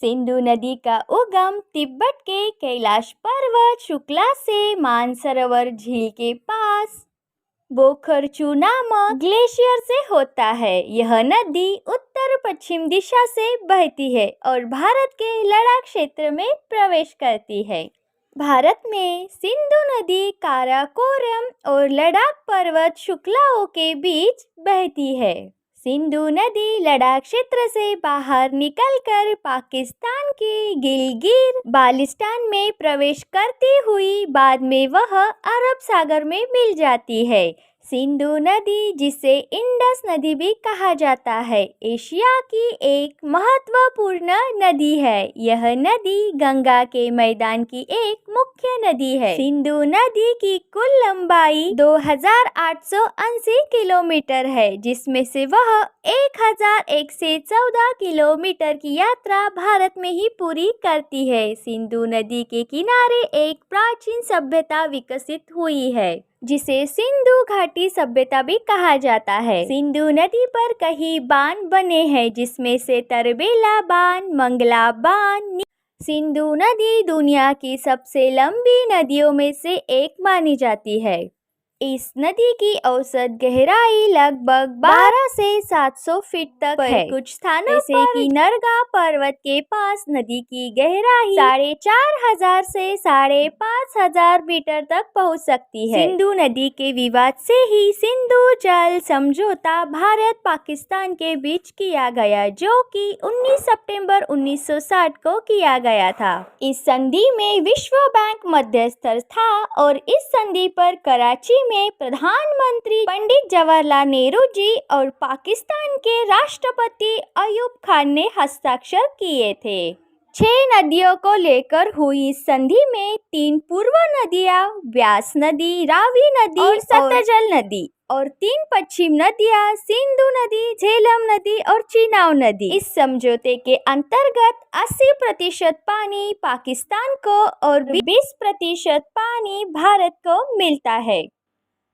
सिंधु नदी का उगम तिब्बत के कैलाश पर्वत शुक्ला से मानसरोवर झील के पास बोखरचू नामक ग्लेशियर से होता है। यह नदी उत्तर पश्चिम दिशा से बहती है और भारत के लद्दाख क्षेत्र में प्रवेश करती है। भारत में सिंधु नदी काराकोरम और लद्दाख पर्वत श्रृंखलाओं के बीच बहती है। सिंधु नदी लद्दाख क्षेत्र से बाहर निकलकर पाकिस्तान के गिलगित बाल्टिस्तान में प्रवेश करती हुई बाद में वह अरब सागर में मिल जाती है। सिंधु नदी, जिसे इंडस नदी भी कहा जाता है, एशिया की एक महत्वपूर्ण नदी है। यह नदी गंगा के मैदान की एक मुख्य नदी है। सिंधु नदी की कुल लंबाई 2880 किलोमीटर है, जिसमें से वह 1114 किलोमीटर की यात्रा भारत में ही पूरी करती है। सिंधु नदी के किनारे एक प्राचीन सभ्यता विकसित हुई है, जिसे सिंधु घाटी सभ्यता भी कहा जाता है। सिंधु नदी पर कई बांध बने हैं, जिसमें से तरबेला बांध, मंगला बांध। सिंधु नदी दुनिया की सबसे लंबी नदियों में से एक मानी जाती है। इस नदी की औसत गहराई लगभग 12 से 700 फीट तक है। कुछ स्थानों जैसे कि नरगा पर्वत के पास नदी की गहराई 4500 से 5500 मीटर तक पहुंच सकती है। सिंधु नदी के विवाद से ही सिंधु जल समझौता भारत पाकिस्तान के बीच किया गया, जो कि 19 सितंबर 1960 को किया गया था। इस संधि में विश्व बैंक मध्यस्थ था और इस संधि पर कराची में प्रधानमंत्री पंडित जवाहरलाल नेहरू जी और पाकिस्तान के राष्ट्रपति अयूब खान ने हस्ताक्षर किए थे। 6 नदियों को लेकर हुई इस संधि में 3 पूर्व नदियां व्यास नदी, रावी नदी और सतलज नदी और 3 पश्चिम नदियां सिंधु नदी, झेलम नदी और चिनाब नदी। इस समझौते के अंतर्गत 80% पानी पाकिस्तान को और 20% पानी भारत को मिलता है।